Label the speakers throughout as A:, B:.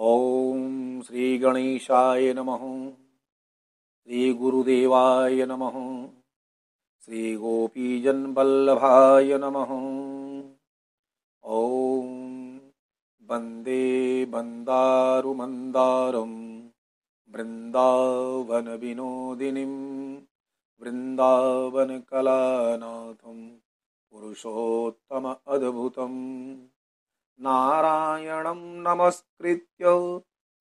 A: ओम श्री गणेशाय नमः। श्री गुरुदेवाय नमः। श्री गोपीजन वल्लभाय नमः। ओम वंदे मंदारु मंदारम वृंदावन विनोदिनीं वृंदावन कलानाथं पुरुषोत्तम अद्भुतम् नारायणं नमस्कृत्य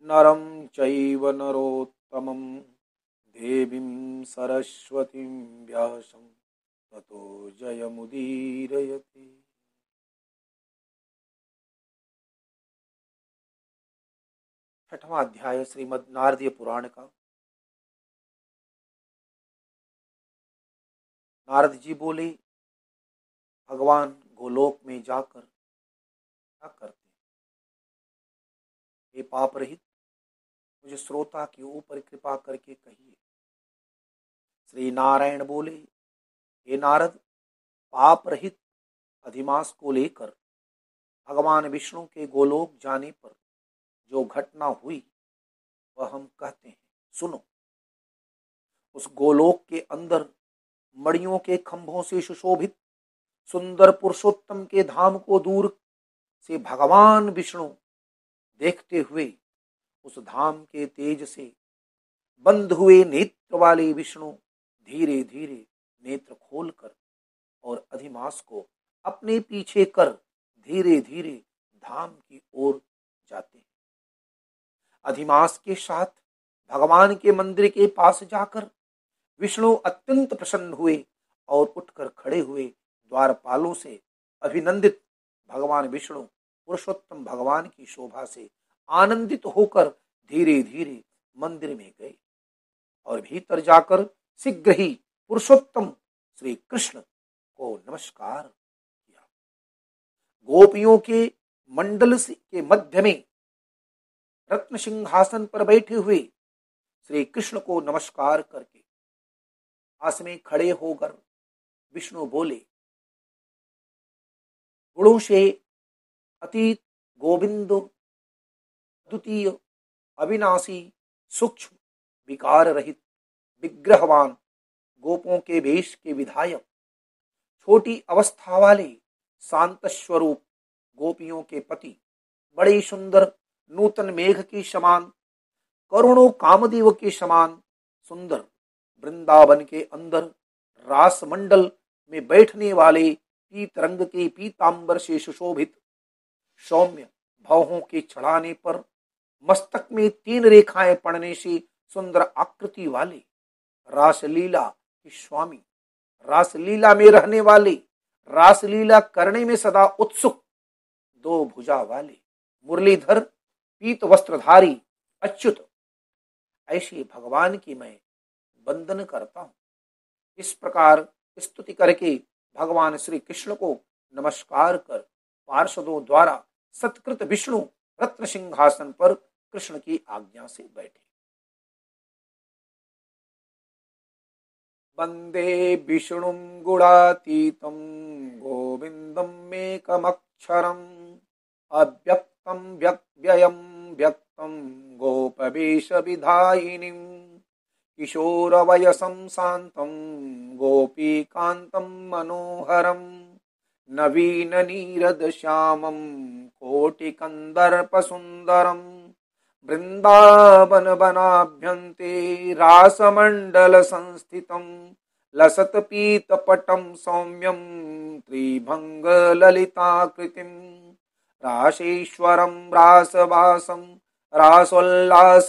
A: नरं चैव नरोत्तमं देवीं सरस्वतीं व्यासं ततो जयमुदीरयति। छठवां अध्याय श्रीमद् नारदीय पुराण का। नारद जी बोले, भगवान गोलोक में जाकर क्या करते? हे पाप रहित, मुझे श्रोता के ऊपर कृपा करके कहिए। श्री नारायण बोले, हे नारद, पाप रहित अधिमास को लेकर भगवान विष्णु के गोलोक जाने पर जो घटना हुई वह हम कहते हैं, सुनो। उस गोलोक के अंदर मणियों के खंभों से सुशोभित सुंदर पुरुषोत्तम के धाम को दूर से भगवान विष्णु देखते हुए उस धाम के तेज से बंद हुए नेत्र वाले विष्णु धीरे धीरे नेत्र खोलकर और अधिमास को अपने पीछे कर धीरे धीरे धाम की ओर जाते हैं। अधिमास के साथ भगवान के मंदिर के पास जाकर विष्णु अत्यंत प्रसन्न हुए और उठकर खड़े हुए द्वारपालों से अभिनंदित भगवान विष्णु पुरुषोत्तम भगवान की शोभा से आनंदित होकर धीरे धीरे मंदिर में गए और भीतर जाकर शीघ्र ही पुरुषोत्तम श्री कृष्ण को नमस्कार किया। गोपियों के मंडल के मध्य में रत्न सिंहासन पर बैठे हुए श्री कृष्ण को नमस्कार करके पास में खड़े होकर विष्णु बोले, गुणों से अतीत गोविंद द्वितीय अविनाशी सूक्ष्म विकार रहित विग्रहवान गोपों के वेश के विधायक छोटी अवस्था वाले शांत स्वरूप गोपियों के पति बड़े सुंदर नूतन मेघ के समान करुणों कामदेव के समान सुंदर वृंदावन के अंदर रास मंडल में बैठने वाले पीत रंग के पीतांबर से सुशोभित सौम्य भौहों के चढ़ाने पर मस्तक में 3 रेखाएं पड़ने से सुंदर आकृति वाले रासलीला के स्वामी, रासलीला में रहने वाले, रासलीला करने में सदा उत्सुक 2 भुजा वाले मुरलीधर पीत वस्त्रधारी अच्युत, ऐसे भगवान की मैं वंदन करता हूं। इस प्रकार स्तुति करके भगवान श्री कृष्ण को नमस्कार कर पार्षदों द्वारा सत्कृत विष्णु रत्न सिंहासन पर कृष्ण की आज्ञा से बैठे। वंदे विष्णुं गुणातीतं गोविंदम् एकमक्षरम् अव्यक्तं व्यक्त्ययं व्यक्तं गोपवेश विधायिनीं किशोरवयसं शान्तं गोपीकान्तं मनोहरं नवीन नीरद श्यामं कोटिकन्दर्पसुन्दरं वृंदावन वनाभ्यन्ते रासमण्डल संस्थितं लसत पीतपटं सौम्यं त्रिभंग ललिताकृतिं रासेश्वरं रासवासं रासोल्लास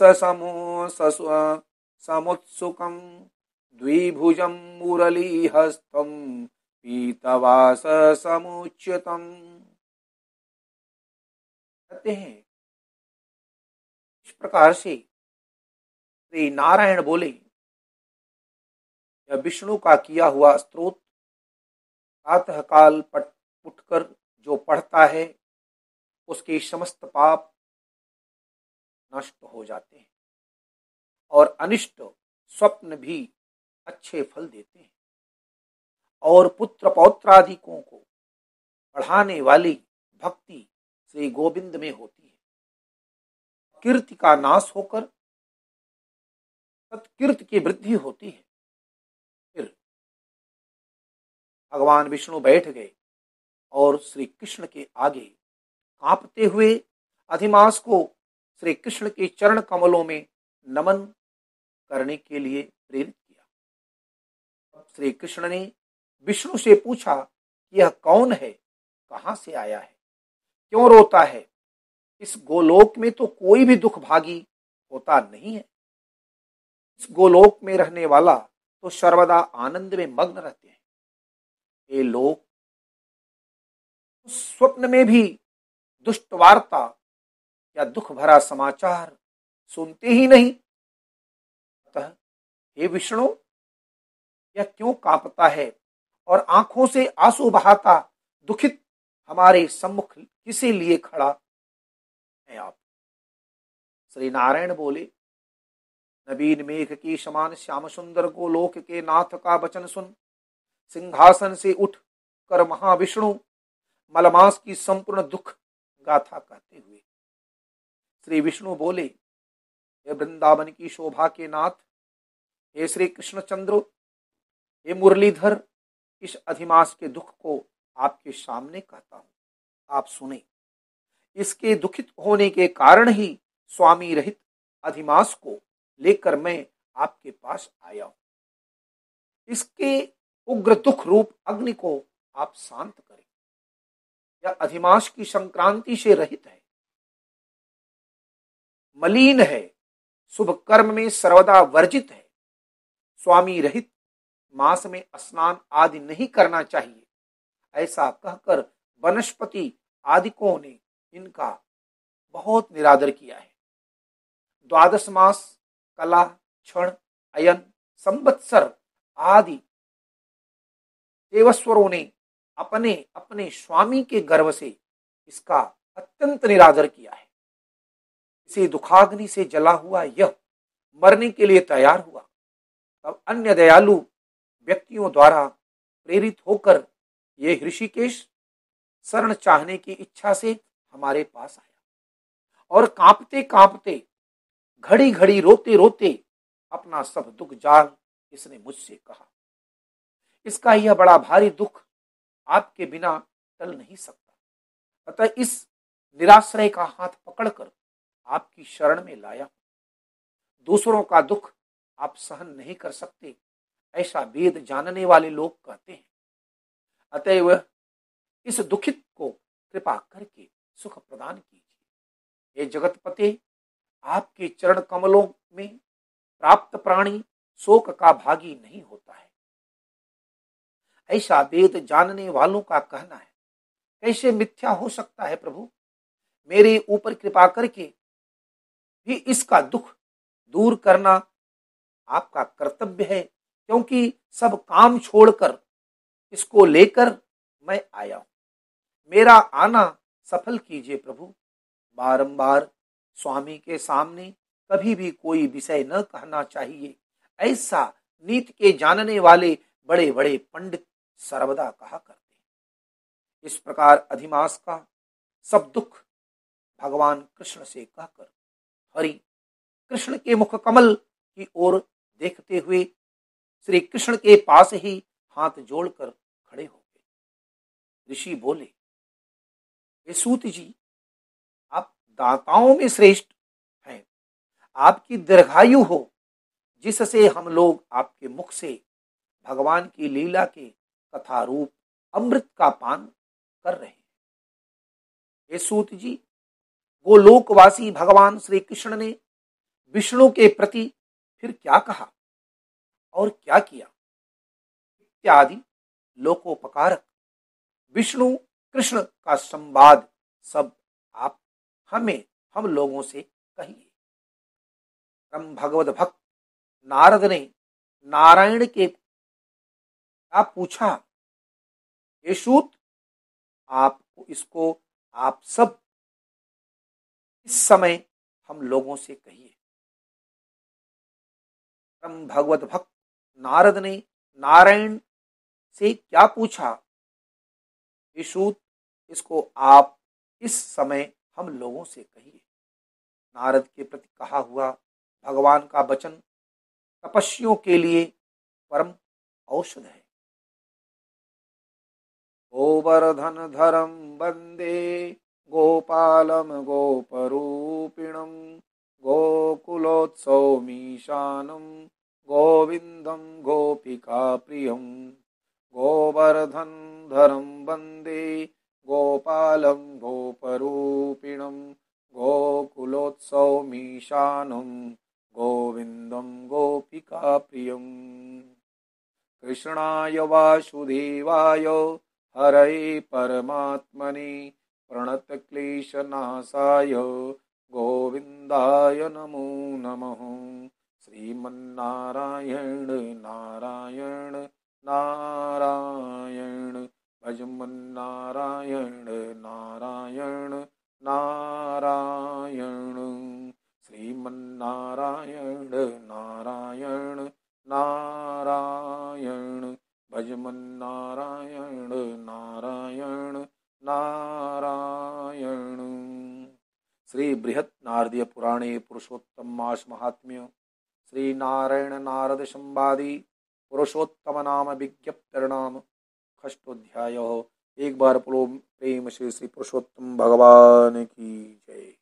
A: समुत्सुकं द्विभुजं मुरलीहस्तं पीतवास समुच्यतम्। कहते हैं, इस प्रकार से श्री नारायण बोले, यह विष्णु का किया हुआ स्तोत्र प्रातः काल उठकर जो पढ़ता है उसके समस्त पाप नष्ट हो जाते हैं और अनिष्ट स्वप्न भी अच्छे फल देते हैं और पुत्र पौत्रादिकों को बढ़ाने वाली भक्ति श्री गोविंद में होती है। अकीर्ति का नाश होकर सत्कीर्ति की वृद्धि होती है। फिर भगवान विष्णु बैठ गए और श्री कृष्ण के आगे कांपते हुए अधिमास को श्री कृष्ण के चरण कमलों में नमन करने के लिए प्रेरित किया। श्री कृष्ण ने विष्णु से पूछा कि यह कौन है, कहां से आया है, क्यों रोता है? इस गोलोक में तो कोई भी दुख भागी होता नहीं है। इस गोलोक में रहने वाला तो सर्वदा आनंद में मग्न रहते हैं। ये लोग स्वप्न में भी दुष्ट वार्ता या दुख भरा समाचार सुनते ही नहीं। अतः हे विष्णु, यह क्यों कांपता है और आंखों से आंसू बहाता दुखित हमारे सम्मुख किसे लिए खड़ा है आप? श्री नारायण बोले, नवीन मेघ की समान श्याम सुंदर गोलोक के नाथ का वचन सुन सिंहासन से उठ कर महाविष्णु मलमास की संपूर्ण दुख गाथा कहते हुए श्री विष्णु बोले, हे वृंदावन की शोभा के नाथ, हे श्री कृष्णचंद्र, हे मुरलीधर, इस अधिमास के दुख को आपके सामने कहता हूं, आप सुने। इसके दुखित होने के कारण ही स्वामी रहित अधिमास को लेकर मैं आपके पास आया हूं। इसके उग्र दुख रूप अग्नि को आप शांत करें। यह अधिमास की संक्रांति से रहित है, मलिन है, शुभ कर्म में सर्वदा वर्जित है। स्वामी रहित मास में स्नान आदि नहीं करना चाहिए। ऐसा कहकर वनस्पति आदिकों ने इनका बहुत निरादर किया है। द्वादश मास कला, क्षण, अयन, संवत्सर आदि देवस्वरों ने अपने अपने स्वामी के गर्भ से इसका अत्यंत निरादर किया है। इसे दुखाग्नि से जला हुआ यह मरने के लिए तैयार हुआ। तब अन्य दयालु व्यक्तियों द्वारा प्रेरित होकर ये ऋषिकेश शरण चाहने की इच्छा से हमारे पास आया और कांपते कांपते, घड़ी घड़ी रोते रोते अपना सब दुख जाल इसने मुझसे कहा। इसका यह बड़ा भारी दुख आपके बिना टल नहीं सकता। अतः इस निराश्रय का हाथ पकड़कर आपकी शरण में लाया। दूसरों का दुख आप सहन नहीं कर सकते, ऐसा वेद जानने वाले लोग कहते हैं। अतएव इस दुखित को कृपा करके सुख प्रदान कीजिए। हे जगतपते, आपके चरण कमलों में प्राप्त प्राणी शोक का भागी नहीं होता है, ऐसा वेद जानने वालों का कहना है। कैसे मिथ्या हो सकता है प्रभु? मेरे ऊपर कृपा करके भी इसका दुख दूर करना आपका कर्तव्य है, क्योंकि सब काम छोड़कर इसको लेकर मैं आया हूं। मेरा आना सफल कीजिए प्रभु। बारंबार स्वामी के सामने कभी भी कोई विषय न कहना चाहिए, ऐसा नीति के जानने वाले बड़े बड़े पंडित सर्वदा कहा करते हैं। इस प्रकार अधिमास का सब दुख भगवान कृष्ण से कहकर हरि कृष्ण के मुख कमल की ओर देखते हुए श्री कृष्ण के पास ही हाथ जोड़कर खड़े हो गए। ऋषि बोले, हे सूत जी, आप दाताओं में श्रेष्ठ हैं। आपकी दीर्घायु हो, जिससे हम लोग आपके मुख से भगवान की लीला के कथा रूप अमृत का पान कर रहे हैं। हे सूत जी, गोलोकवासी भगवान श्री कृष्ण ने विष्णु के प्रति फिर क्या कहा और क्या किया इत्यादि लोकोपकारक विष्णु कृष्ण का संवाद सब आप हम लोगों से कहिए। परम भगवत भक्त नारद ने नारायण के क्या पूछा? हे सूत, आपको इसको आप सब इस समय हम लोगों से कहिए। परम भगवत भक्त नारद ने नारायण से क्या पूछा? हे सूत, इसको आप इस समय हम लोगों से कहिए। नारद के प्रति कहा हुआ भगवान का वचन तपस्वियों के लिए परम औषध है। गोवर्धन धरम वंदे गोपालम गोपरूपिणम गोकुलोत्सवमीशानम गोविंदम गोपिका प्रियम। गोवर्धन धरम वंदे गोपालम गोपरूपिणम गोकुलोत्सवमीशानम गोविंदम गोपिका प्रियम। कृष्णाय वासुदेवाय हरये परमात्मने प्रणतक्लेशनाशाय गोविन्दाय नमो नमः। श्रीमन्नारायण नारायण नारायण भजमन्नारायण नारायण नारायण। श्रीमन्नारायण नारायण नारायण भजमन्नारायण नारायण नारायण। श्री बृहत् नारदीय पुराणे पुरुषोत्तम मास महात्म्य श्री नारायण नारद संवादी पुरुषोत्तम नाम विज्ञप्तिर्नाम षष्ठोऽध्यायः। एक बार प्रेम से श्री पुरुषोत्तम भगवान की जय।